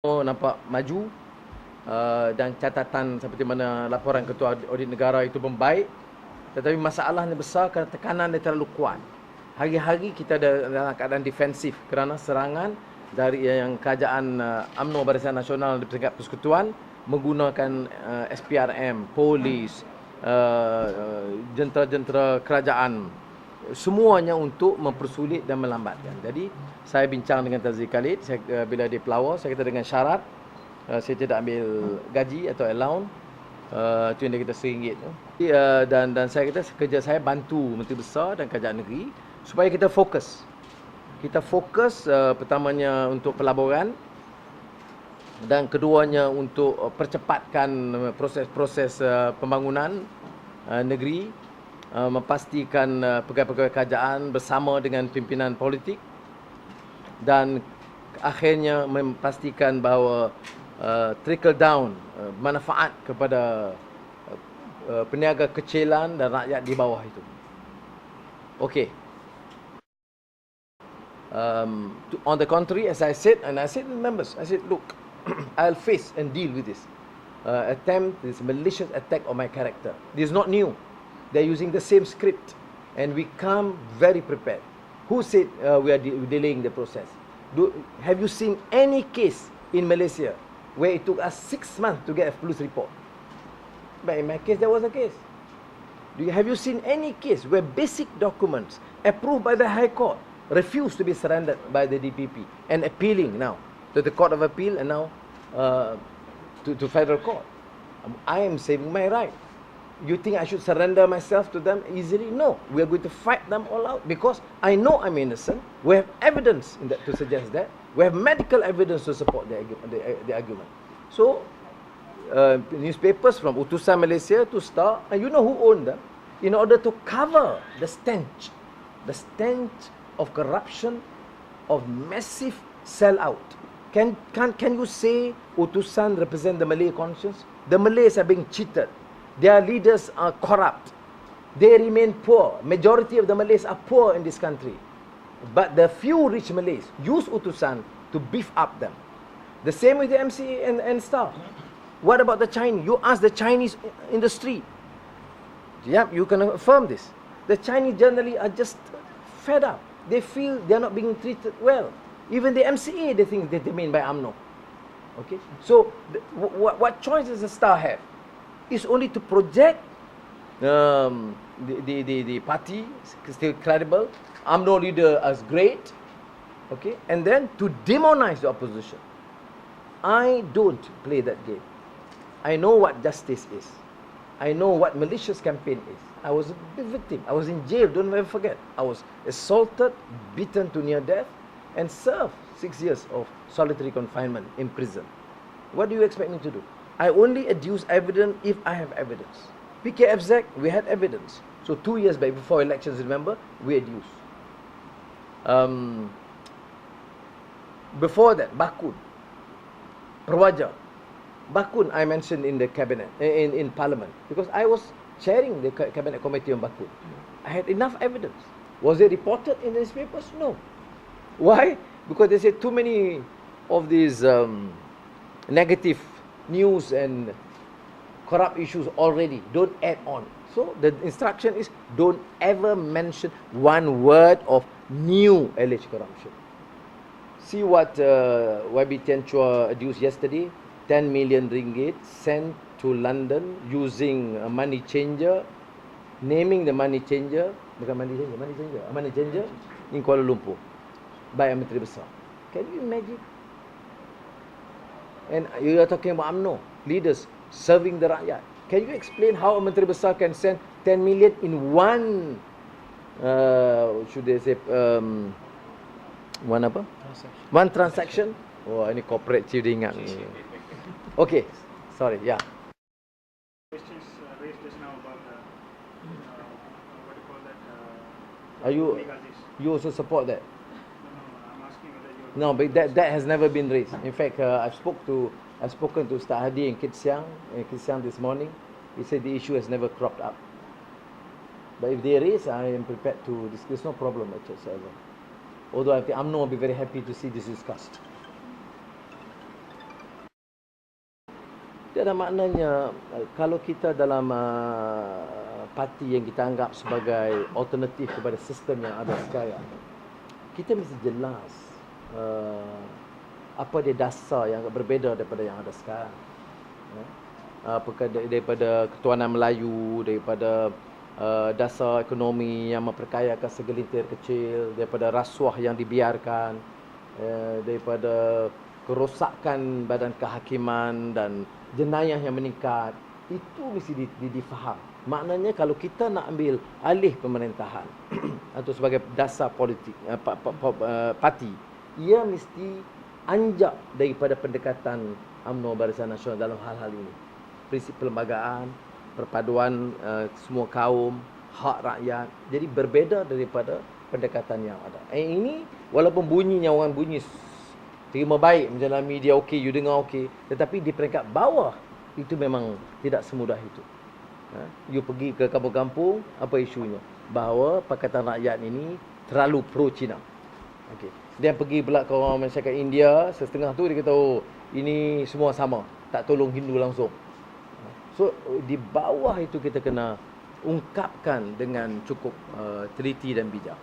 nampak maju dan catatan seperti mana laporan Ketua Audit Negara itu membaik, tetapi masalahnya besar kerana tekanan dia terlalu kuat. Hari-hari kita dalam keadaan defensif kerana serangan dari yang kerajaan UMNO Barisan Nasional di peringkat persekutuan menggunakan SPRM, polis, jentera-jentera kerajaan, semuanya untuk mempersulit dan melambatkan. Jadi saya bincang dengan Tan Sri Khalid bila dia pelawar, saya kata dengan syarat saya tidak ambil gaji atau allowance, itu yang dia kata RM1 tu. Dan saya kata kerja saya bantu Menteri Besar dan Kerajaan Negeri supaya kita fokus. Kita fokus pertamanya untuk pelaburan dan keduanya untuk percepatkan proses-proses pembangunan negeri, memastikan pegawai-pegawai kerajaan bersama dengan pimpinan politik dan akhirnya memastikan bahawa trickle down manfaat kepada peniaga kecilan dan rakyat di bawah itu. Okey. On the contrary, as I said, and I said to the members, I said, look, I'll face and deal with this this malicious attack on my character. This is not new. They're using the same script, and we come very prepared. Who said we are delaying the process? Have you seen any case in Malaysia where it took us 6 months to get a police report? But in my case, there was a case. Have you seen any case where basic documents approved by the High Court refused to be surrendered by the DPP and appealing now to the Court of Appeal and now to Federal Court? I am saving my right. You think I should surrender myself to them easily? No. We are going to fight them all out because I know I'm innocent. We have evidence to suggest that. We have medical evidence to support the argument. So, newspapers from Utusan Malaysia to Star, and you know who owned them, in order to cover the stench of corruption, of massive sellout. Can you say Utusan represent the Malay conscience? The Malays are being cheated. Their leaders are corrupt. They remain poor. Majority of the Malays are poor in this country. But the few rich Malays use Utusan to beef up them. The same with the MCA and Star. What about the Chinese? You ask the Chinese in the street. Yep, you can affirm this. The Chinese generally are just fed up. They feel they are not being treated well. Even the MCA, they think that they mean by UMNO. Okay? So, what choice does the Star have? Is only to project the party still credible, UMNO leader as great, okay, and then to demonize the opposition. I don't play that game. I know what justice is. I know what malicious campaign is. I was a victim. I was in jail, don't ever forget. I was assaulted, beaten to near death, and served 6 years of solitary confinement in prison. What do you expect me to do? I only adduce evidence if I have evidence. PKFZ, we had evidence. So 2 years back, before elections, remember, we adduced. Before that, Bakun, Perwaja. Bakun, I mentioned in the cabinet, in parliament, because I was chairing the cabinet committee on Bakun. I had enough evidence. Was it reported in the newspapers? No. Why? Because they said too many of these negative news and corrupt issues already. Don't add on. So the instruction is don't ever mention one word of new alleged corruption. See what YB Tian Chua adduced yesterday. 10 million ringgit sent to London using a money changer, naming the money changer, bukan money changer in Kuala Lumpur by a Menteri Besar. Can you imagine? And you are talking about UMNO leaders serving the rakyat. Can you explain how a Menteri Besar can send 10 million in one, should they say, one apa? One transaction? Wah, ini corporate chief dia ingat ni. Okay, sorry, yeah. Questions raised just now about what do you call that? Are you legalities. you also support that? No, I'm asking whether you. No, but that has never been raised. In fact, I've spoken to Ustaz Hadi in Kit Siang this morning. He said the issue has never cropped up. But if there is, I am prepared to discuss. There's no problem whatsoever. Although I think UMNO will be very happy to see this discussed. Dia ada maknanya kalau kita dalam parti yang kita anggap sebagai alternatif kepada sistem yang ada sekarang, kita mesti jelas apa dia dasar yang berbeza daripada yang ada sekarang. Apakah daripada ketuanan Melayu, daripada dasar ekonomi yang memperkayakan segelintir kecil, daripada rasuah yang dibiarkan, daripada kerosakan badan kehakiman dan jenayah yang meningkat. Itu mesti difaham. Maknanya kalau kita nak ambil alih pemerintahan atau sebagai dasar politik parti, ia mesti anjak daripada pendekatan UMNO Barisan Nasional dalam hal-hal ini. Prinsip perlembagaan, perpaduan semua kaum, hak rakyat. Jadi berbeza daripada pendekatan yang ada. Ini walaupun bunyinya orang bunyi terima baik menjalan media okey, you dengar okey, tetapi di peringkat bawah itu memang tidak semudah itu. You pergi ke kampung-kampung, apa isunya? Bahawa Pakatan Rakyat ini terlalu pro Cina. Okey. Dia pergi pula ke orang masyarakat India, setengah tu dia kata, oh, ini semua sama, tak tolong Hindu langsung. So di bawah itu kita kena ungkapkan dengan cukup teliti dan bijak.